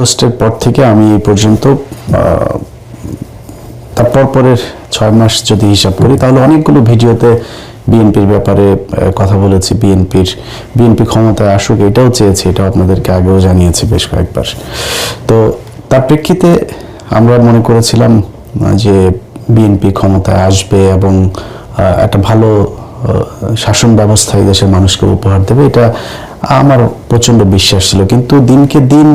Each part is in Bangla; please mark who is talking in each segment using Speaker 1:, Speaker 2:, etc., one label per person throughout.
Speaker 1: পোস্টের পর থেকে আমি এই পর্যন্ত তারপর পরের 6 মাস যদি হিসাব করি তাহলে অনেকগুলো ভিডিওতে বিএনপির ব্যাপারে কথা বলেছি। বিএনপি ক্ষমতায় আসুক এটাও চেয়েছি, এটাও আপনাদেরকে আগেও জানিয়েছি বেশ কয়েকবার। তো তার প্রেক্ষিতে আমরা মনে করেছিলাম যে বিএনপি ক্ষমতায় আসবে এবং একটা ভালো শাসন ব্যবস্থা এই দেশের মানুষকে উপহার দেবে, এটা আমার প্রচন্ড বিশ্বাস ছিল। কিন্তু দিনকে দিন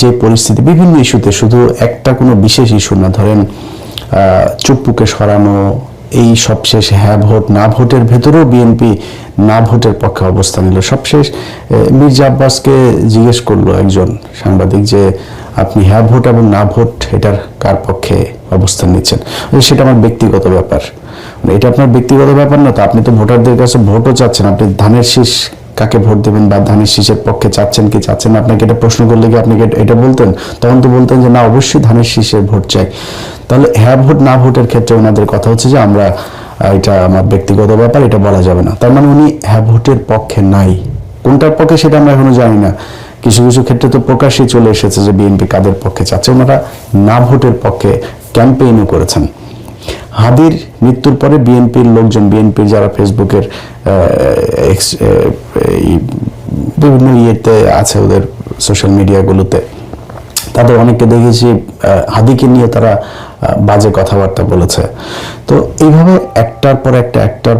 Speaker 1: যে পরিস্থিতি বিভিন্ন ইস্যুতে, শুধু একটা কোনো বিশেষ ইস্যু না, ধরেন চুপ্পুকে সরানো, এই সবশেষ হ্যাঁ ভোট না ভোটের ভেতরেও বিএনপি না ভোটের পক্ষে অবস্থান নিল। সবশেষ মির্জা আব্বাসকে জিজ্ঞেস করলো একজন সাংবাদিক যে আপনি হ্যাঁ ভোট এবং না ভোট এটার কার পক্ষে অবস্থান নিচ্ছেন। সেটা আমার ব্যক্তিগত ব্যাপার। এটা আপনার ব্যক্তিগত ব্যাপার না তো, আপনি তো ভোটারদের কাছে ভোটও চাচ্ছেন, আপনি ধানের শীষ কাকে ভোট দেবেন বা ধানের শীষের পক্ষে চাচ্ছেন কি চাচ্ছেন না, আপনাকে এটা প্রশ্ন করলে কি আপনি এটা বলতেন? তখন তো বলতেন যে না, অবশ্যই ধানের শীষের ভোট চাই। তাহলে হ্যাঁ ভোট না ভোটের ক্ষেত্রে ওনাদের কথা হচ্ছে যে আমরা এটা আমার ব্যক্তিগত ব্যাপার, এটা বলা যাবে না। তার মানে উনি হ্যাঁ ভোটের পক্ষে নাই। কোনটার পক্ষে সেটা আমরা এখনো জানি না। কিছু কিছু ক্ষেত্রে তো প্রকাশ্যে চলে এসেছে যে বিএনপি কাদের পক্ষে চাচ্ছে। ওনারা না ভোটের পক্ষে ক্যাম্পেইনও করেছেন। হাদির মৃত্যুর পরে বিএনপির লোকজন, বিএনপির যারা ফেসবুকের বিভিন্ন ইয়েতে আছে, ওদের সোশ্যাল মিডিয়াগুলোতে, তাদের অনেককে দেখেছি হাদিকে নিয়ে তারা বাজে কথাবার্তা বলেছে। তো এইভাবে একটার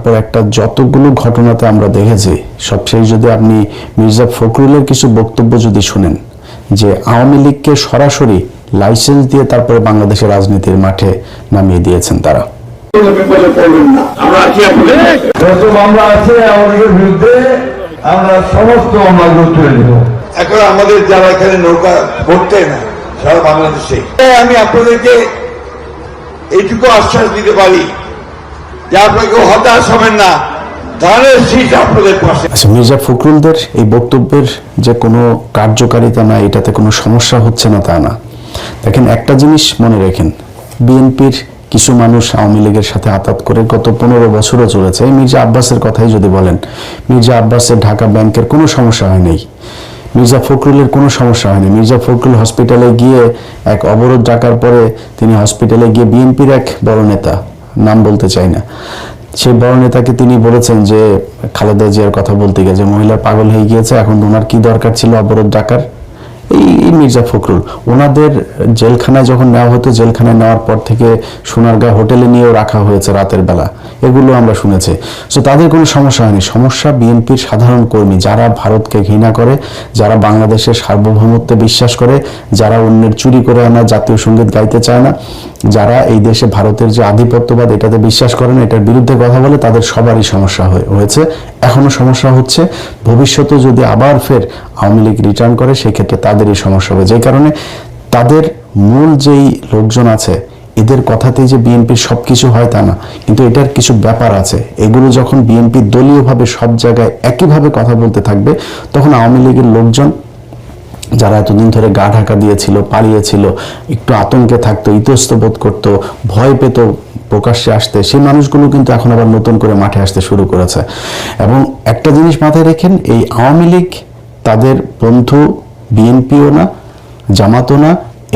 Speaker 1: পর একটা যতগুলো ঘটনাতে আমরা দেখেছি, সবশেষ যদি আপনি মির্জা ফখরুলের কিছু বক্তব্য যদি শুনেন যে আওয়ামী লীগকে সরাসরি লাইসেন্স দিয়ে তারপরে বাংলাদেশের রাজনীতির মাঠে নামিয়ে দিয়েছেন তারা।
Speaker 2: আমরা সমস্ত মামলাগুলো তুলে নেব। এখন আমাদের যারা এখানে নৌকা ভরতে না সারা বাংলাদেশে, আমি আপনাদেরকে এইটুকু আশ্বাস দিতে পারি যে আপনাকে হতাশ হবেন না, ধানের শীষ আপনাদের পাশে।
Speaker 1: আচ্ছা, মির্জা ফখরুলদের এই বক্তব্যের যে কোনো কার্যকারিতা না, এটাতে কোনো সমস্যা হচ্ছে না তা না। দেখেন, একটা জিনিস মনে রাখেন, বিএনপির কিছু মানুষ আওয়ামী লীগের সাথে আতাত করে গত 15 বছরও চলেছে। এই মির্জা আব্বাসের কথাই যদি বলেন, মির্জা আব্বাসের ঢাকা ব্যাংকের কোনো সমস্যা হয়নি, মির্জা ফখরুলের কোনো সমস্যা হয়নি। মির্জা ফখরুল হসপিটালে গিয়ে এক অবরোধ ডাকার পরে তিনি হসপিটালে গিয়ে বিএনপির এক বড় নেতা, নাম বলতে চাই না, সেই বড় নেতাকে তিনি বলেছেন যে খালেদা জিয়ার কথা বলতে গিয়ে যে মহিলা পাগল হয়ে গিয়েছে, এখন ওনার কি দরকার ছিল অবরোধ ডাকার। এই মির্জা ফখরুল ওনাদের জেলখানায় যখন নেওয়া হতো, জেলখানায় নেওয়ার পর থেকে সোনারগাঁ হোটেলে নিয়েও রাখা হয়েছে রাতের বেলা, এগুলো আমরা শুনেছি। সো তাদের কোনো সমস্যা হয়নি। সমস্যা বিএনপির সাধারণ কর্মী, যারা ভারতকে ঘৃণা করে, যারা বাংলাদেশের সার্বভৌমত্বে বিশ্বাস করে, যারা অন্যের চুরি করে আনা জাতীয় সঙ্গীত গাইতে চায় না, যারা এই দেশে ভারতের যে আধিপত্যবাদ এটাতে বিশ্বাস করে না, এটার বিরুদ্ধে কথা বলে, তাদের সবারই সমস্যা হয়েছে, এখনো সমস্যা হচ্ছে। ভবিষ্যতে যদি আবার ফের আওয়ামী লীগ রিটার্ন করে, সেক্ষেত্রে তাদেরই সমস্যা হবে। যে কারণে তাদের মূল যেই লোকজন আছে, এদের কথাতেই যে বিএনপির সবকিছু হয় তা না, কিন্তু এটার কিছু ব্যাপার আছে। এগুলো যখন বিএনপি দলীয়ভাবে সব জায়গায় একইভাবে কথা বলতে থাকবে, তখন আওয়ামী লীগের লোকজন যারা এতদিন ধরে গা ঢাকা দিয়েছিল, পালিয়েছিল, একটু আতঙ্কে থাকতো, ইতস্ত বোধ করতো, ভয় পেত প্রকাশ্যে আসতে, সেই মানুষগুলো কিন্তু এখন আবার নতুন করে মাঠে আসতে শুরু করেছে। এবং একটা জিনিস মাথায় রেখেন, এই আওয়ামী লীগ তাদের বন্ধু বিএনপিও না, জামাতও না,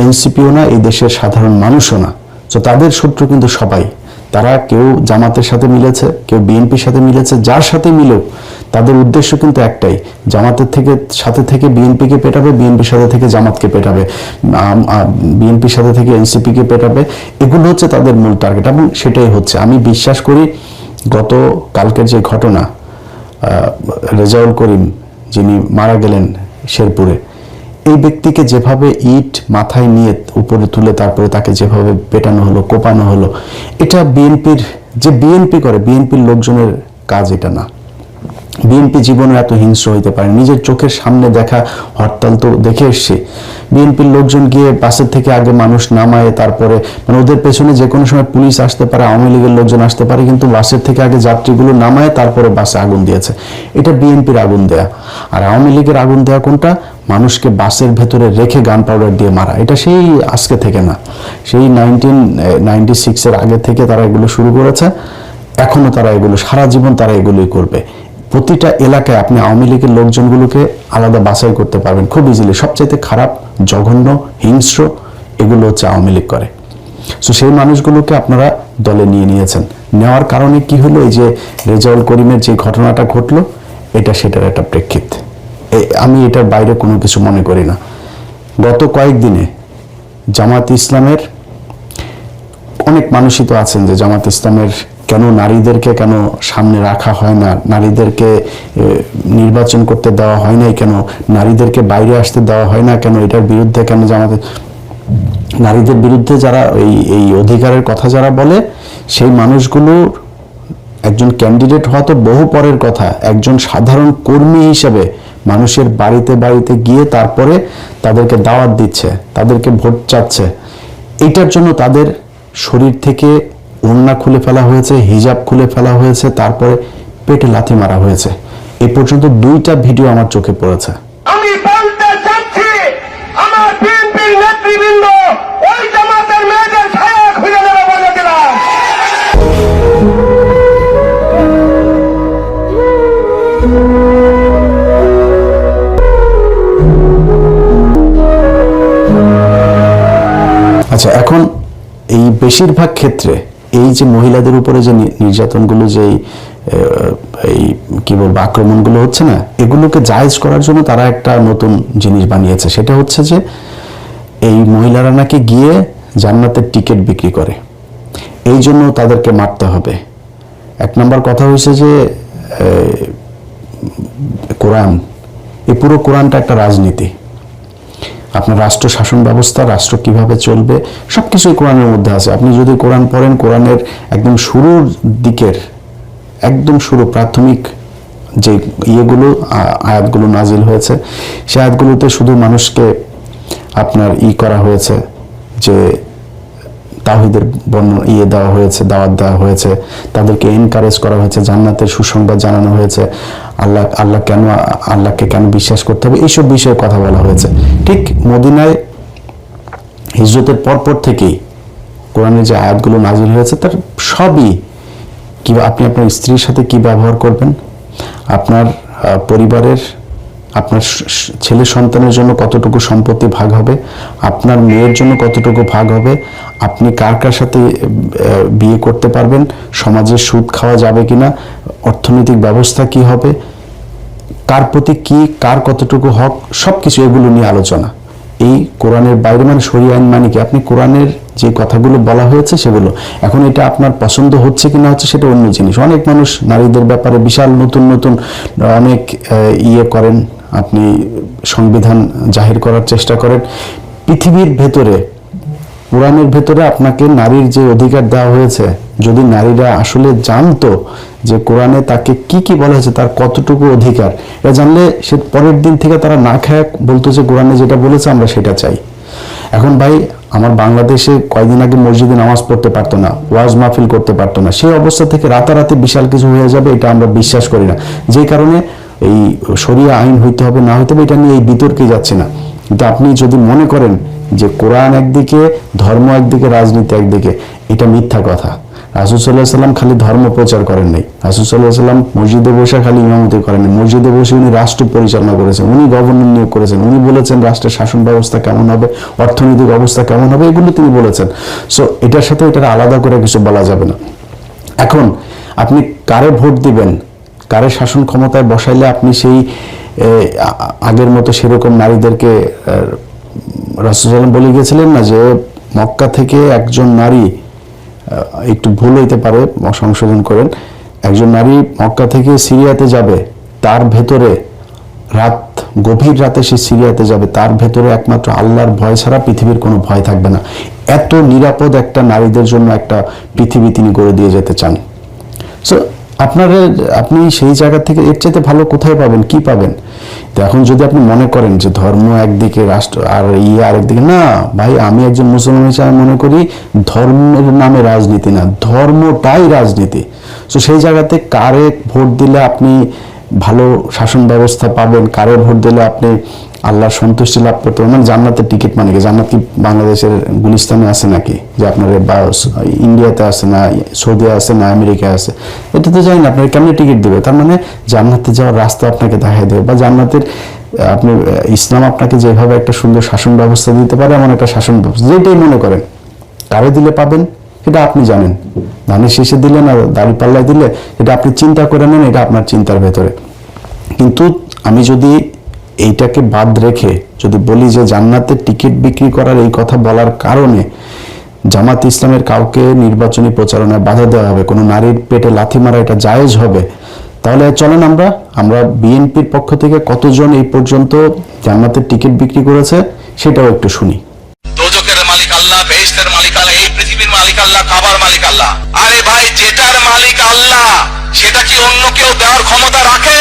Speaker 1: এনসিপিও না, এই দেশের সাধারণ মানুষও না। তো তাদের শত্রু কিন্তু সবাই। তারা কেউ জামাতের সাথে মিলেছে, কেউ বিএনপির সাথে মিলেছে, যার সাথে মিলেও তাদের উদ্দেশ্য কিন্তু একটাই, জামাতের সাথে থেকে বিএনপিকে পেটাবে, বিএনপির সাথে থেকে জামাতকে পেটাবে, বিএনপির সাথে থেকে এনসিপিকে পেটাবে। এগুলো হচ্ছে তাদের মূল টার্গেট এবং সেটাই হচ্ছে। আমি বিশ্বাস করি গত কালকের যে ঘটনা, রেজাউল করিম যিনি মারা গেলেন শেরপুরে, এই ব্যক্তিকে যেভাবে ইট মাথায় নিয়ে উপরে তুলে তারপরে তাকে যেভাবে পেটানো হলো, কোপানো হলো, এটা বিএনপির যে বিএনপি করে, বিএনপির লোকজনের কাজ এটা না। বিএনপি জীবনে এত হিংস্র হইতে পারে, নিজের চোখের সামনে দেখা হরতাল তো দেখে এসছে। বিএনপির লোকজন গিয়ে বাসের থেকে আগে মানুষ নামায়, তারপরে মানে ওদের পেছনে যে কোনো সময় পুলিশ আসতে পারে, আওয়ামী লীগের লোকজন আসতে পারে, কিন্তু বাসের থেকে আগে যাত্রীগুলো নামায় তারপরে বাসে আগুন দিয়েছে। এটা বিএনপির আগুন দেয়া। আর আওয়ামী লীগের আগুন দেয়া কোনটা? মানুষকে বাসের ভেতরে রেখে গান পাউডার দিয়ে মারা। এটা সেই আজকে থেকে না, সেই 1996-এর আগে থেকে তারা এগুলো শুরু করেছে। এখনো তারা এগুলো সারা জীবন তারা এগুলোই করবে। প্রতিটা এলাকায় আপনি আওয়ামী লীগের লোকজনগুলোকে আলাদা বাছাই করতে পারবেন খুব ইজিলি। সবচাইতে খারাপ, জঘন্য, হিংস্র এগুলো হচ্ছে আওয়ামী লীগ করে। সো সেই মানুষগুলোকে আপনারা দলে নিয়ে নিয়েছেন। নেওয়ার কারণে কি হলো, এই যে রেজাউল করিমের যে ঘটনাটা ঘটলো, এটা সেটার একটা প্রেক্ষিত। আমি এটার বাইরে কোনো কিছু মনে করি না। গত কয়েকদিনে জামাত ইসলামের অনেক মানুষই তো আছেন যে জামাত ইসলামের কেন নারীদেরকে কেন সামনে রাখা হয় না, নারীদেরকে নির্বাচন করতে দেওয়া হয় নাই কেন, নারীদেরকে বাইরে আসতে দেওয়া হয় না কেন, এটার বিরুদ্ধে কেন জামাত, নারীদের বিরুদ্ধে যারা এই অধিকারের কথা যারা বলে, সেই মানুষগুলোর একজন ক্যান্ডিডেট হওয়া তো বহু পরের কথা, একজন সাধারণ কর্মী হিসেবে মানুষের বাড়িতে বাড়িতে গিয়ে তারপরে তাদেরকে দাওয়াত দিচ্ছে, তাদেরকে ভোট চাচ্ছে। এইটার জন্য তাদের শরীর থেকে ওড়না খুলে ফেলা হয়েছে, হিজাব খুলে ফেলা হয়েছে, তারপরে পেটে লাথি মারা হয়েছে। এই পর্যন্ত 2টা ভিডিও আমার চোখে পড়েছে।
Speaker 3: আমি বলতে চাচ্ছি, আমার বিএনপির নেতৃবৃন্দ ওই জামাতের মেয়েদের ছায়া খুঁজে দেবে বলে দিলাম।
Speaker 1: আচ্ছা, এখন এই বেশিরভাগ ক্ষেত্রে এই যে মহিলাদের উপরে যে নির্যাতনগুলো, যে এই কি বলবো আক্রমণগুলো হচ্ছে না, এগুলোকে জায়েজ করার জন্য তারা একটা নতুন জিনিস বানিয়েছে। সেটা হচ্ছে যে এই মহিলারা নাকি গিয়ে জান্নাতের টিকিট বিক্রি করে, এই জন্য তাদেরকে মারতে হবে। 1 নম্বর কথা হয়েছে যে কোরআন, এই পুরো কোরআনটা একটা রাজনীতি। আপনার রাষ্ট্র শাসন ব্যবস্থা, রাষ্ট্র কিভাবে চলবে, সবকিছুই কোরআনের মধ্যে আছে। আপনি যদি কোরআন পড়েন, কোরআনের একদম শুরুর দিকের, একদম শুরু প্রাথমিক যে ইয়েগুলো আয়াতগুলো নাজিল হয়েছে, সে আয়াতগুলোতে শুধু মানুষকে আপনার করা হয়েছে যে তাওহীদের বর্ণনা দেওয়া হয়েছে, দাওয়াত দেওয়া হয়েছে, তাদেরকে এনকারেজ করা হয়েছে, জান্নাতের সুসংবাদ জানানো হয়েছে, আল্লাহকে কেন বিশ্বাস করতে হবে, এইসব বিষয়ে কথা বলা হয়েছে। ঠিক মদিনায় হিজরতের পরপর থেকেই কোরআনের যে আয়াতগুলো নাজিল হয়েছে, তার সবই কি আপনি আপনার স্ত্রীর সাথে কি ব্যবহার করবেন, আপনার পরিবারের, আপনার ছেলে সন্তানের জন্য কতটুকু সম্পত্তি ভাগ হবে, আপনার মেয়ের জন্য কতটুকু ভাগ হবে, আপনি কার কার সাথে বিয়ে করতে পারবেন, সমাজে সুদ খাওয়া যাবে কিনা, অর্থনৈতিক ব্যবস্থা কি হবে, কার প্রতি কি, কার কতটুকু হক, সবকিছু এগুলো নিয়ে আলোচনা। এই কোরআনের বাইরে মানে শরীয়ত আইন মানে কি, আপনি কোরআনের যে কথাগুলো বলা হয়েছে সেগুলো। এখন এটা আপনার পছন্দ হচ্ছে কি না হচ্ছে সেটা অন্য জিনিস। অনেক মানুষ নারীদের ব্যাপারে বিশাল নতুন নতুন অনেক করেন, আপনি সংবিধান জাহির করার চেষ্টা করেন। পৃথিবীর ভেতরে, কোরআনের ভেতরে আপনাকে নারীর যে অধিকার দেওয়া হয়েছে, যদি নারীরা আসলে জানতো যে কোরআনে তাকে কি কি বলা হয়েছে, তার কতটুকু অধিকার, এটা জানলে সে পরের দিন থেকে তারা না খায় বলতো যে কোরআনে যেটা বলেছে আমরা সেটা চাই। এখন ভাই, আমার বাংলাদেশে কয়েকদিন আগে মসজিদে নামাজ পড়তে পারতো না, ওয়াজ মাহফিল করতে পারতো না, সেই অবস্থা থেকে রাতারাতি বিশাল কিছু হয়ে যাবে, এটা আমরা বিশ্বাস করি না। যে কারণে এই শরিয়া আইন হইতে হবে না হইতে হবে এটা নিয়ে এই বিতর্কে যাচ্ছে না। কিন্তু আপনি যদি মনে করেন যে কোরআন একদিকে, ধর্ম একদিকে, রাজনীতি একদিকে, এটা মিথ্যা কথা। রাসূল সাল্লাল্লাহু আলাইহি সাল্লাম খালি ধর্ম প্রচার করেন নাই, রাসূল সাল্লাল্লাহু আলাইহি সাল্লাম মসজিদে বসে খালি ইমামতি করেন নাই, মসজিদে বসে উনি রাষ্ট্র পরিচালনা করেছেন, উনি গভর্নর নিয়োগ করেছেন, উনি বলেছেন রাষ্ট্রের শাসন ব্যবস্থা কেমন হবে, অর্থনৈতিক অবস্থা কেমন হবে, এগুলো তিনি বলেছেন। সো এটার সাথে এটা আলাদা করে কিছু বলা যাবে না। এখন আপনি কারে ভোট দিবেন, কারে শাসন ক্ষমতায় বসাইলে আপনি সেই আগের মতো সেরকম নারীদেরকে, রাসূল সাল্লাল্লাহু আলাইহি সাল্লাম বলে গিয়েছিলেন না যে মক্কা থেকে একজন নারী, একটু ভুল হইতে পারে, সংশোধন করেন, একজন নারী মক্কা থেকে সিরিয়াতে যাবে, তার ভেতরে গভীর রাতে সে সিরিয়াতে যাবে, তার ভেতরে একমাত্র আল্লাহর ভয় ছাড়া পৃথিবীর কোনো ভয় থাকবে না। এত নিরাপদ একটা নারীদের জন্য একটা পৃথিবী তিনি গড়ে দিয়ে যেতে চান। সো আপনি সেই জায়গা থেকে এর চাইতে ভালো কোথায় পাবেন, কি পাবেন? তো এখন যদি আপনি মনে করেন যে ধর্ম একদিকে, রাষ্ট্র আর আরেকদিকে, না ভাই, আমি একজন মুসলমান হিসেবে মনে করি ধর্মের নামে রাজনীতি না, ধর্মটাই রাজনীতি। তো সেই জায়গাতে কারে ভোট দিলে আপনি ভালো শাসন ব্যবস্থা পাবেন, কারো ভোট দিলে আপনি আল্লাহর সন্তুষ্টি লাভ করতে পারবেন। জান্নাতের টিকিট মানে কি? জান্নাত কি বাংলাদেশের গুলিস্তানে আছে নাকি, যে আপনার বা ইন্ডিয়াতে আছে না, সৌদি আছে না, আমেরিকায় আছে? এটা তো জানি না, আপনার কেমনি টিকিট দেবে? তার মানে জান্নাতে যাওয়ার রাস্তা আপনাকে দেখাই দেবে, বা জান্নাতের আপনি ইসলাম আপনাকে যেভাবে একটা সুন্দর শাসন ব্যবস্থা দিতে পারে, এমন একটা শাসন ব্যবস্থা যেটাই মনে করেন কারে দিলে পাবেন এটা আপনি জানেন। ধানের শীষে দিলে না দাড়ি পাল্লায় দিলে, এটা আপনি চিন্তা করে নেন, এটা আপনার চিন্তার ভেতরে। কিন্তু আমি যদি এইটাকে বাদ রেখে যদি বলি যে জান্নাতের টিকিট বিক্রি করার এই কথা বলার কারণে জামাত ইসলামের কাউকে নির্বাচনী প্রচারণায় বাধা দেওয়া হবে, কোনো নারীর পেটে লাথি মারা এটা জায়েজ হবে, তাহলে চলেন আমরা বিএনপির পক্ষ থেকে কতজন এই পর্যন্ত জান্নাতের টিকিট বিক্রি করেছে সেটাও একটু শুনি।
Speaker 4: দোজখের মালিক আল্লাহ, বেহেশতের মালিক আল্লাহ, এই পৃথিবীর মালিক আল্লাহ, খাবার মালিক আল্লাহ। আরে ভাই, যেটার মালিক আল্লাহ সেটা কি অন্য কেউ দেওয়ার ক্ষমতা রাখে?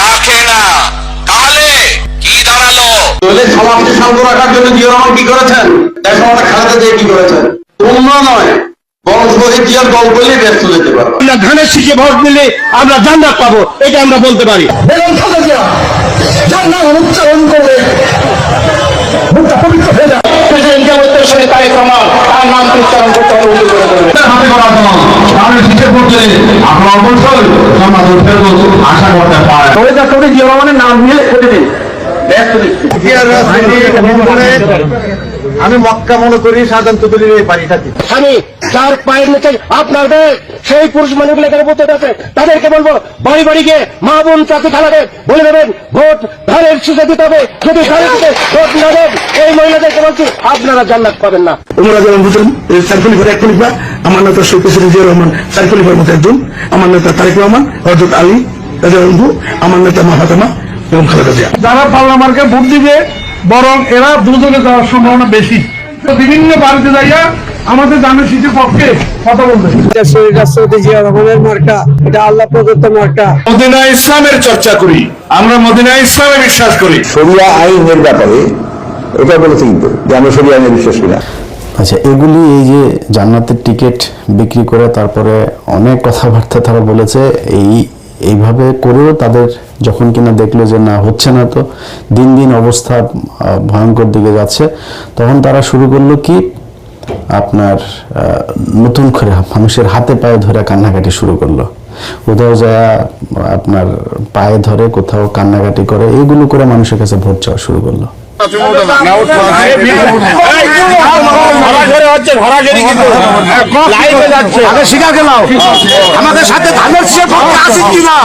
Speaker 4: রাখে না। তাহলে কি দাঁড়ালো?
Speaker 3: সমাজকে শান্ত রাখার জন্য জিয়া রহমান কি করেছেন? দেশ আমাদের খালেদা জিয়া কি করেছেন? তোমরা নয়, বরং শহীদ জিয়ার দল করলেই ব্যস্ত যেতে পারবো।
Speaker 5: আমরা ধানের শীষে ভোট দিলে আমরা জান্নাত পাবো, এটা আমরা বলতে পারি।
Speaker 3: বেগম খালেদা জান্নাত উচ্চারণ করে মুখটা পবিত্র হয়ে যায়।
Speaker 5: প্রেসিডেন্ট জিয়াউর সঙ্গে তারেক রহমান তার নাম উচ্চারণ করতে হবে, উল্লেখ করে দেবেন।
Speaker 6: হাতে করা তাহলে শীতের পড়তে আপনার অবশ্যই সমাজের ফেরত আশা করতে পারে।
Speaker 5: শহীদ রাষ্ট্রপতি জিয়া রহমানের নাম নিয়ে লিখে দিন।
Speaker 3: আমি মক্কা মনে করি সাধারণত এই বাড়িটাকে
Speaker 5: আমি যার পায়ের নিচে আপনার দেশ, সেই পুরুষ মানুষগুলো এখানে বলতে আছে, তাদেরকে বলবো বাড়ি বাড়ি গিয়ে মা বোন চাকরি খেলাকে বলে দেবেন ভোট ধানের শীষে দিতে হবে। যদি ধানের শীষে ভোট না দেন, এই মহিলাদেরকে বলছি আপনারা জান্নাত পাবেন না।
Speaker 7: তোমরা যেমন বুঝলেন সার্কুলিফার এক খলিফা, আমার নেতা শহীদ প্রেসিডেন্ট জিয়া রহমান সার্কুলিফার মতো একজন, আমার নেতা তারেক রহমান, হযরত আলী রাদিয়াল্লাহু, আমার নেতা মা ফাতেমা এবং খালেদা জিয়া।
Speaker 8: যারা পার্লামেন্টকে ভোট দিবে বরং এরা দুজনে যাওয়ার সম্ভাবনা বেশি। বিভিন্ন বাড়িতে যাইয়া আমাদের ধানের শীষের পক্ষে কথা বলবে।
Speaker 7: রাষ্ট্রপতি জিয়া রহমানের মার্কা, এটা আল্লাহ প্রদত্ত মার্কা।
Speaker 6: মদিনা ইসলামের চর্চা করি, আমরা মদিনা ইসলামে বিশ্বাস করি।
Speaker 2: শরিয়া আইনের ব্যাপারে এটা বলেছে কিন্তু যে আমরা শরিয়া আইনে বিশ্বাস করি না।
Speaker 1: আচ্ছা, এগুলি এই যে জান্নাতের টিকিট বিক্রি করে তারপরে অনেক কথাবার্তা তারা বলেছে, এইভাবে করেও তাদের যখন কিনা দেখলো যে না হচ্ছে না, তো দিন দিন অবস্থা ভয়ঙ্কর দিকে যাচ্ছে, তখন তারা শুরু করলো কি আপনার নতুন করে মানুষের হাতে পায়ে ধরে কান্নাকাটি শুরু করলো। কোথাও যায় আপনার পায়ে ধরে, কোথাও কান্নাকাটি করে, এইগুলো করে মানুষের কাছে ভোট চাওয়া শুরু করলো।
Speaker 5: আমাদের সাথে ধানের শীষের পক্ষে আছেন কিনা,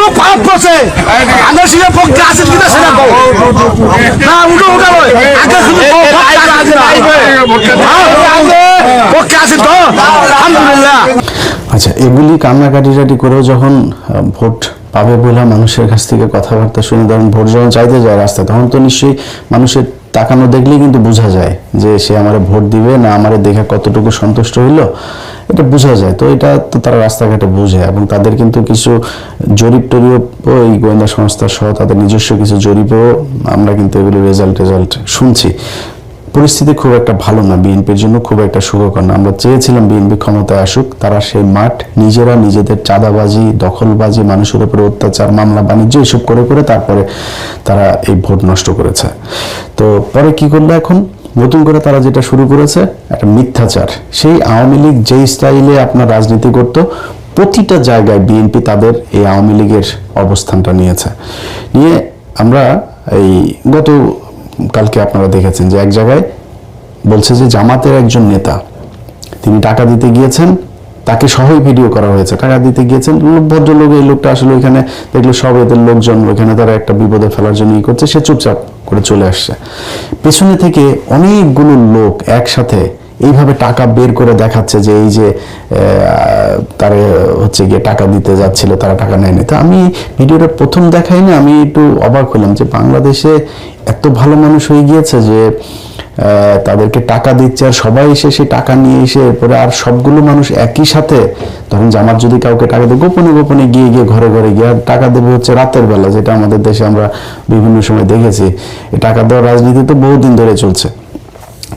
Speaker 5: লোক খারাপ করছে, ধানের শীষের পক্ষে আছেন কিনা সেটা না উঠো আগে শুধু পক্ষে আছেন তো আলহামদুলিল্লাহ।
Speaker 1: আচ্ছা, এগুলি কান্নাকাটি করেও যখন ভোট পাবে বলে মানুষের কাছ থেকে কথাবার্তা শুনে, ধরেন ভোট যখন চাইতে যায় রাস্তায়, তখন তো নিশ্চয়ই মানুষের তাকানো দেখলেই কিন্তু বোঝা যায় যে সে আমারে ভোট দিবে না আমারে দেখে কতটুকু সন্তুষ্ট হইলো, এটা বোঝা যায়। তো এটা তো তারা রাস্তাঘাটে বোঝে, এবং তাদের কিন্তু কিছু জরিপ টরিপ, এই গোয়েন্দা সংস্থা সহ তাদের নিজস্ব কিছু জরিপও আমরা কিন্তু এগুলি রেজাল্ট শুনছি। পরিস্থিতি খুব একটা ভালো না, বিএনপির জন্য খুব একটা সুখকর না। আমরা চেয়েছিলাম বিএনপি ক্ষমতায় আসুক, তারা সেই মাঠ নিজেরা নিজেদের চাঁদাবাজি, দখলবাজি, মানুষের উপরে অত্যাচার, মামলা বাণিজ্য এসব করে তারপরে তারা এই ভোট নষ্ট করেছে। তো পরে কি করলো, এখন নতুন করে তারা যেটা শুরু করেছে একটা মিথ্যাচার। সেই আওয়ামী লীগ যেই স্টাইলে আপনার রাজনীতি করত, প্রতিটা জায়গায় বিএনপি তাদের এই আওয়ামী লীগের অবস্থানটা নিয়েছে। নিয়ে আমরা এই কালকে আপনারা দেখেছেন যে এক জায়গায় বলছে যে জামাতের একজন নেতা তিনি টাকা দিতে গিয়েছেন, তাকে সহই ভিডিও করা হয়েছে, টাকা দিতে গিয়েছেন ভদ্রলোক, এই লোকটা আসলে ওইখানে দেখলো সব এদের লোকজন ওইখানে তারা একটা বিপদে ফেলার জন্য করছে, সে চুপচাপ করে চলে আসছে। পেছনে থেকে অনেকগুলো লোক একসাথে এইভাবে টাকা বের করে দেখাচ্ছে যে এই যে তারা হচ্ছে গিয়ে টাকা দিতে যাচ্ছিল, তারা টাকা নেয়নি। তো আমি ভিডিওটা প্রথম দেখাই না, আমি একটু অবাক হলাম যে বাংলাদেশে এত ভালো মানুষ হয়ে গিয়েছে যে তাদেরকে টাকা দিচ্ছে, আর সবাই এসে সেই টাকা নিয়ে এসে এরপরে আর সবগুলো মানুষ একই সাথে, ধরুন জামাত যদি কাউকে টাকা দেয় গোপনে গিয়ে ঘরে গিয়ে আর টাকা দেবে হচ্ছে রাতের বেলা, যেটা আমাদের দেশে আমরা বিভিন্ন সময় দেখেছি। এই টাকা দেওয়ার রাজনীতি তো বহুদিন ধরে চলছে।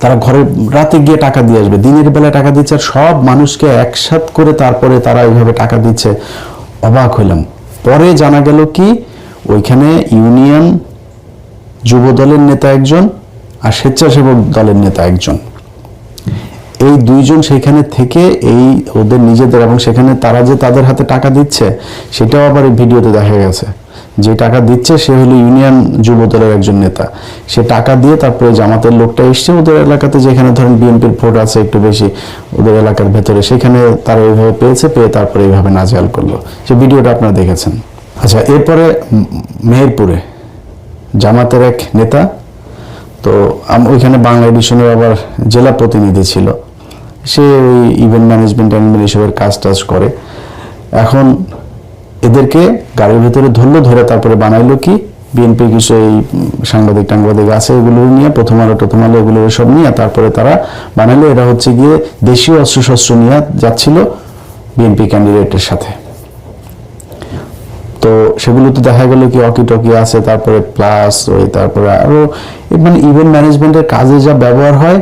Speaker 1: তারা ঘরে রাতে গিয়ে টাকা দিয়ে আসবে, দিনের বেলায় টাকা দিচ্ছে, আর সব মানুষকে একসাথ করে তারপরে তারা এইভাবে টাকা দিচ্ছে। অবাক হইলাম পরে জানা গেল কি ওইখানে ইউনিয়ন যুব দলের নেতা একজন আর স্বেচ্ছাসেবক দলের নেতা একজন, এই দুইজন সেখানে থেকে এই ওদের নিজেদের, এবং সেখানে তারা যে তাদের হাতে টাকা দিচ্ছে সেটাও আবার এই ভিডিওতে দেখা গেছে। যে টাকা দিচ্ছে সে হলো ইউনিয়ন যুব দলের একজন নেতা, সে টাকা দিয়ে তারপরে জামাতের লোকটা এসছে ওদের এলাকাতে, যেখানে ধরেন বিএনপির ভোট আছে একটু বেশি ওদের এলাকার ভেতরে, সেখানে তারা এইভাবে পেয়ে তারপরে এইভাবে নাজেহাল করলো। সে ভিডিওটা আপনারা দেখেছেন। আচ্ছা, এরপরে মেহেরপুরে জামাতের এক নেতা, তো ওইখানে বাংলা এডিশনের আবার জেলা প্রতিনিধি ছিল, সে ওই ইভেন্ট ম্যানেজমেন্ট এসবের কাজ টাজ করে। এখন এদেরকে গাড়ির ভিতরে ধরে তারপরে বানাইলো কি বিএনপি কিছু এই সাংবাদিক আছে, এগুলো নিয়ে প্রথম আলো এগুলো সব নিয়ে তারপরে তারা বানাইলো এরা হচ্ছে গিয়ে দেশীয় অস্ত্রশস্ত্র নিয়ে যাচ্ছিল বিএনপি ক্যান্ডিডেটের সাথে। তো সেগুলো তো দেখা গেল কি অকি টকি আছে, তারপরে প্লাস ওই তারপরে আরো মানে ইভেন্ট ম্যানেজমেন্টের কাজে যা ব্যবহার হয়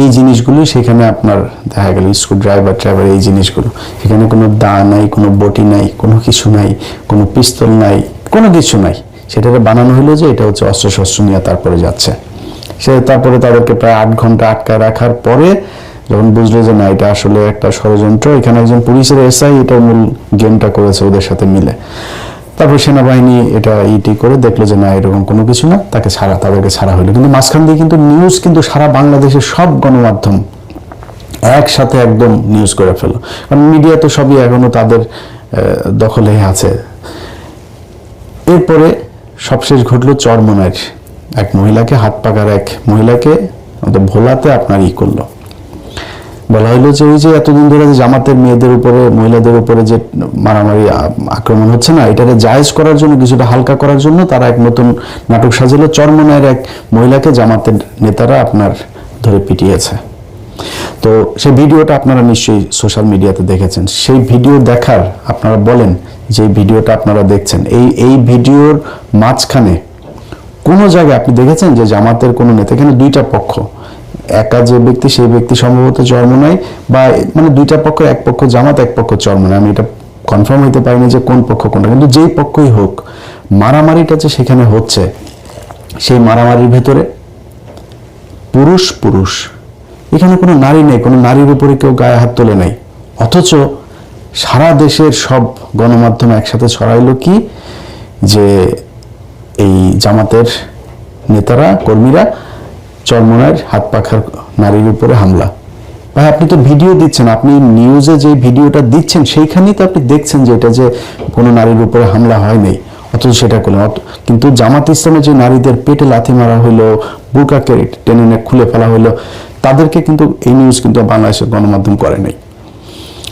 Speaker 1: এই জিনিসগুলো সেখানে আপনার দেখা গেল স্ক্রু ড্রাইভার এই জিনিসগুলো, সেখানে কোনো দা নাই, কোনো বটি নাই, কোনো কিছু নাই, কোনো পিস্তল নাই, কোনো কিছু নাই। সেটাকে বানানো হলো যে এটা হচ্ছে অস্ত্রশস্ত্র নিয়ে তারপরে যাচ্ছে। সে তারপরে তাদেরকে প্রায় 8 ঘন্টা আটকায় রাখার পরে যখন বুঝলো যে না এটা আসলে একটা ষড়যন্ত্র, এখানে একজন পুলিশের এসআই এটা মূল গেমটা করেছে ওদের সাথে মিলে, তারপর সেনাবাহিনী এটা করে দেখলো যে না এরকম কোনো কিছু না, তাদেরকে ছাড়া হলো। কিন্তু মাঝখান দিয়ে কিন্তু নিউজ কিন্তু সারা বাংলাদেশের সব গণমাধ্যম একসাথে একদম নিউজ করে ফেলো, কারণ মিডিয়া তো সবই এখনো তাদের দখলে আছে। এরপরে সবশেষ ঘটলো চরমনাইর এক মহিলাকে, হাত পাকার এক মহিলাকে ভোলাতে আপনার করলো, বলা হলো যে ওই যে এতদিন ধরে জামাতের মেয়েদের উপরে মহিলাদের উপরে যে মারামারি আক্রমণ হচ্ছে না, এটাকে জায়েজ করার জন্য কিছুটা হালকা করার জন্য তারা এক নতুন নাটক সাজালো। চরমনাইয়ের এক মহিলাকে জামাতের নেতারা আপনার ধরে পিটিয়েছে। তো সেই ভিডিওটা আপনারা নিশ্চয়ই সোশ্যাল মিডিয়াতে দেখেছেন। সেই ভিডিও দেখার আপনারা বলেন যে ভিডিওটা আপনারা দেখছেন, এই ভিডিওর মাঝখানে কোনো জায়গায় আপনি দেখেছেন যে জামাতের কোনো নেতা, এখানে দুইটা পক্ষ, একা যে ব্যক্তি সেই ব্যক্তি সম্ভবত চরমনাই, বা মানে দুইটা পক্ষ, এক পক্ষ জামাত এক পক্ষ চরমনাই, আমি এটা কনফার্ম হইতে পারিনি যে কোন পক্ষ কোনটা, কিন্তু যেই পক্ষই হোক মারামারিটা যে সেখানে হচ্ছে, সেই মারামারির ভেতরে পুরুষ, এখানে কোনো নারী নেই, কোনো নারীর উপরে কেউ গায়ে হাত তোলে নাই, অথচ সারা দেশের সব গণমাধ্যম একসাথে ছড়াইলো কি যে এই জামাতের নেতারা কর্মীরা চরমনাইয়ের হাত পাখার নারীর উপরে হামলা। ভাই আপনি তো ভিডিও দিচ্ছেন, আপনি নিউজে যে ভিডিওটা দিচ্ছেন সেইখানেই তো আপনি দেখছেন যে এটা যে কোনো নারীর উপরে হামলা হয়নি, অথচ সেটা করলেন। কিন্তু জামাত ইসলামে যে নারীদের পেটে লাথি মারা হইলো, বুরকাকে টেনে খুলে ফেলা হইলো, তাদেরকে কিন্তু এই নিউজ কিন্তু বাংলাদেশের গণমাধ্যম করে নাই,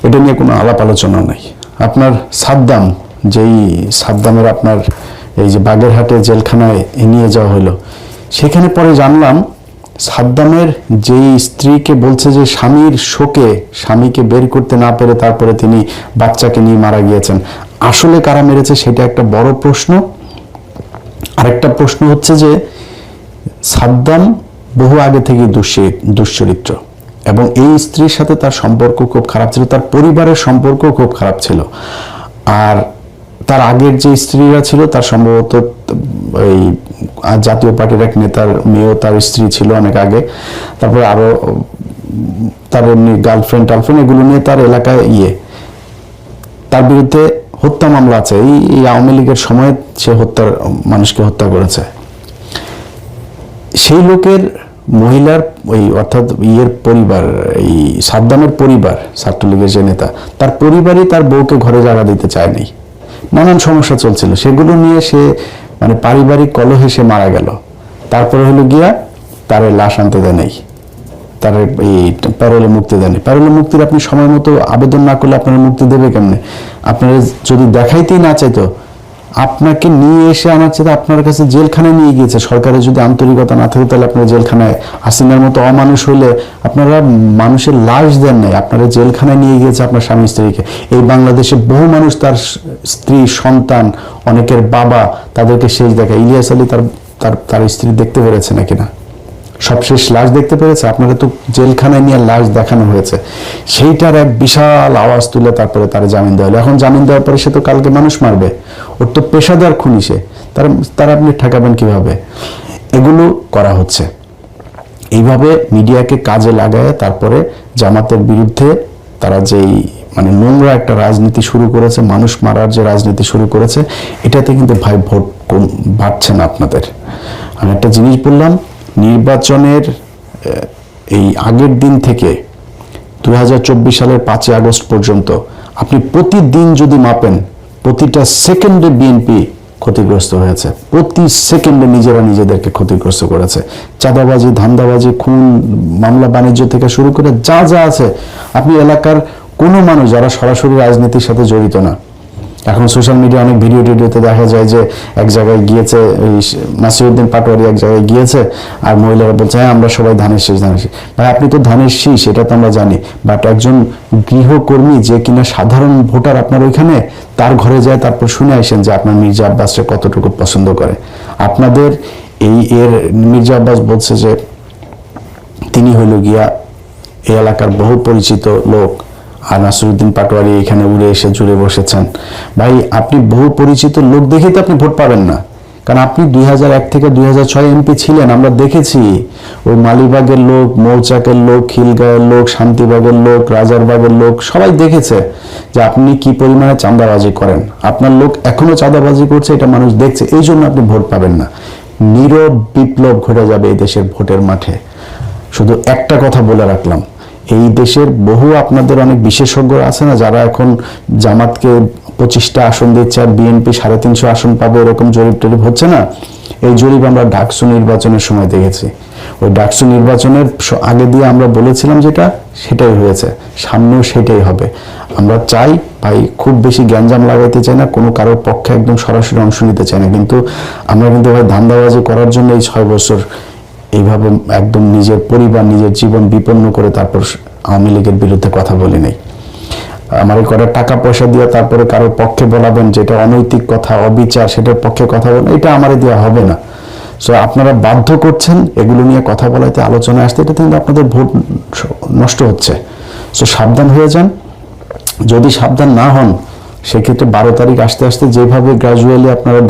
Speaker 1: এটা নিয়ে কোনো আলাপ আলোচনা নাই। আপনার সাদ্দামের আপনার এই যে বাগেরহাটে জেলখানায় নিয়ে যাওয়া হলো, সেখানে পরে জানলাম সাদ্দামের যেই স্ত্রীকে বলছে যে স্বামীর শোকে স্বামীকে বের করতে না পেরে তারপরে তিনি বাচ্চাকে নিয়ে মারা গিয়েছেন, আসলে কারা মেরেছে সেটা একটা বড় প্রশ্ন। আরেকটা প্রশ্ন হচ্ছে যে সাদ্দাম বহু আগে থেকে দুশ্চরিত্র, এবং এই স্ত্রীর সাথে তার সম্পর্ক খুব খারাপ ছিল, তার পরিবারের সম্পর্ক খুব খারাপ ছিল। আর তার আগের যে স্ত্রীরা ছিল তার সম্ভবত এই জাতীয় পার্টির এক নেতার মেয়েও তার স্ত্রী ছিল অনেক আগে, তারপরে আরো তার এমনি গার্লফ্রেন্ড এগুলো নিয়ে তার এলাকায় তার বিরুদ্ধে হত্যা মামলা আছে। এই আওয়ামী লীগের সময় সে মানুষকে হত্যা করেছে। সেই লোকের মহিলার ওই অর্থাৎ পরিবার, এই সাদ্দামের পরিবার, ছাত্রলীগের যে নেতা, তার পরিবারই তার বউকে ঘরে জায়গা দিতে চায়নি, নানান সমস্যা চলছিল, সেগুলো নিয়ে সে মানে পারিবারিক কলহে সে মারা গেল। তারপরে হলো গিয়া তার লাশ আনতে দেয় নাই, তার এই প্যারোলে মুক্তি দেয়নি। প্যারোলে মুক্তির আপনি সময় মতো আবেদন না করলে আপনারা মুক্তি দেবে কেমনে? আপনারা যদি দেখাইতেই না চাইতো, আপনাকে নিয়ে এসে আমার চেয়ে আপনার কাছে জেলখানায় নিয়ে গিয়েছে। সরকারের যদি আন্তরিকতা না থাকে তাহলে আপনারা জেলখানায়, হাসিনার মতো অমানুষ হইলে আপনারা মানুষের লাশ দেন নাই, আপনারা জেলখানায় নিয়ে গিয়েছে আপনার স্বামী স্ত্রীকে। এই বাংলাদেশে বহু মানুষ তার স্ত্রী, সন্তান, অনেকের বাবা, তাদেরকে শেষ দেখা। ইলিয়াস আলী তার স্ত্রী দেখতে পেরেছে নাকি না? সবশেষ লাশ দেখতে পেরেছে? আপনারা তো জেলখানায় নিয়ে লাশ দেখানো হয়েছে, সেইটার এক বিশাল আওয়াজ তুলে তারপরে তারা জামিন দেওয়া হলো। এখন জামিন দেওয়ার পরে সে তো কালকে মানুষ মারবে, ওর তো পেশাদার খুনি সে, তারা আপনি ঠেকাবেন কিভাবে? এগুলো করা হচ্ছে। এইভাবে মিডিয়াকে কাজে লাগায় তারপরে জামাতের বিরুদ্ধে তারা যেই মানে নোংরা একটা রাজনীতি শুরু করেছে, মানুষ মারার যে রাজনীতি শুরু করেছে, এটাতে কিন্তু ভাই ভোট বাড়ছে না আপনাদের। আমি একটা জিনিস বললাম, নির্বাচনের এই আগের দিন থেকে 2024 সালের 5 আগস্ট পর্যন্ত আপনি প্রতিদিন যদি মাপেন, প্রতিটা সেকেন্ডে বিএনপি ক্ষতিগ্রস্ত হয়েছে, প্রতি সেকেন্ডে নিজেরা নিজেদেরকে ক্ষতিগ্রস্ত করেছে। চাঁদাবাজি, ধান্দাবাজি, খুন, মামলা বাণিজ্য থেকে শুরু করে যা যা আছে, আপনি এলাকার কোনো মানুষ যারা সরাসরি রাজনীতির সাথে জড়িত না, এখন সোশ্যাল মিডিয়া অনেক ভিডিওতে দেখা যায় যে এক জায়গায় গিয়েছে নাসিরউদ্দিন পাটোয়ারি এক জায়গায় গিয়েছে, আর মহিলারা বলছে হ্যাঁ আমরা সবাই ধানের শীষ। ভাই আপনি তো ধানের শীষ, এটা তো আমরা জানি, বাট একজন গৃহকর্মী যে কিনা সাধারণ ভোটার আপনার ওইখানে, তার ঘরে যায় তারপর শুনে আসেন যে আপনার মির্জা আব্বাসকে কতটুকু পছন্দ করে। আপনাদের মির্জা আব্বাস বলছে যে তিনি হইল গিয়া এই এলাকার বহু পরিচিত লোক, আর নাসিরউদ্দিন পাটোয়ারি এখানে উড়ে এসে জুড়ে বসেছেন। ভাই আপনি বহু পরিচিত লোক দেখেই তো আপনি ভোট পাবেন না, কারণ আপনি 2001 থেকে 2006 এমপি ছিলেন, আমরা দেখেছি। ওই মালিবাগের লোক, মৌচাকের লোক, খিলগাঁয়ের লোক, শান্তিবাগের লোক, রাজারবাগের লোক সবাই দেখেছে যে আপনি কি পরিমাণে চাঁদাবাজি করেন। আপনার লোক এখনো চাঁদাবাজি করছে, এটা মানুষ দেখছে, এই জন্য আপনি ভোট পাবেন না। নীরব বিপ্লব ঘটে যাবে এই দেশের ভোটের মাঠে। শুধু একটা কথা বলে রাখলাম, এই দেশের বহু আপনাদের অনেক বিশেষজ্ঞ আছে না, যারা এখন জামাতকে 25টা আসন দিচ্ছে আর বিএনপি 350 আসন পাবে, এরকম জরিপ টরিপ হচ্ছে না? এই জরিপ আমরা ডাকসু নির্বাচনের সময় দেখেছি। ওই ডাকসু নির্বাচনের আগে দিয়ে আমরা বলেছিলাম যেটা, সেটাই হয়েছে, সামনেও সেটাই হবে। আমরা চাই ভাই, খুব বেশি গ্যাঞ্জাম লাগাইতে চাই না, কোনো কারোর পক্ষে একদম সরাসরি অংশ নিতে চাই না, কিন্তু আমরা কিন্তু ভাই ধান্দাবাজি করার জন্য এই 6 বছর এইভাবে একদম নিজের পরিবার, নিজের জীবন বিপন্ন করে তারপর আওয়ামী লীগের বিরুদ্ধে কথা বলি নাই। আমার এই কটা টাকা পয়সা দিয়ে তারপরে কারোর পক্ষে বলাবেন যেটা অনৈতিক কথা, অবিচার, সেটার পক্ষে কথা বলেন, এটা আমারে দেওয়া হবে না। সো আপনারা বাধ্য করছেন এগুলো নিয়ে কথা বলাতে, আলোচনায় আসতে, এটা কিন্তু আপনাদের ভোট নষ্ট হচ্ছে। সো সাবধান হয়ে যান। যদি সাবধান না হন, সেক্ষেত্রে 12 তারিখ আসতে আসতে যেভাবে গ্রাজুয়ালি আপনারা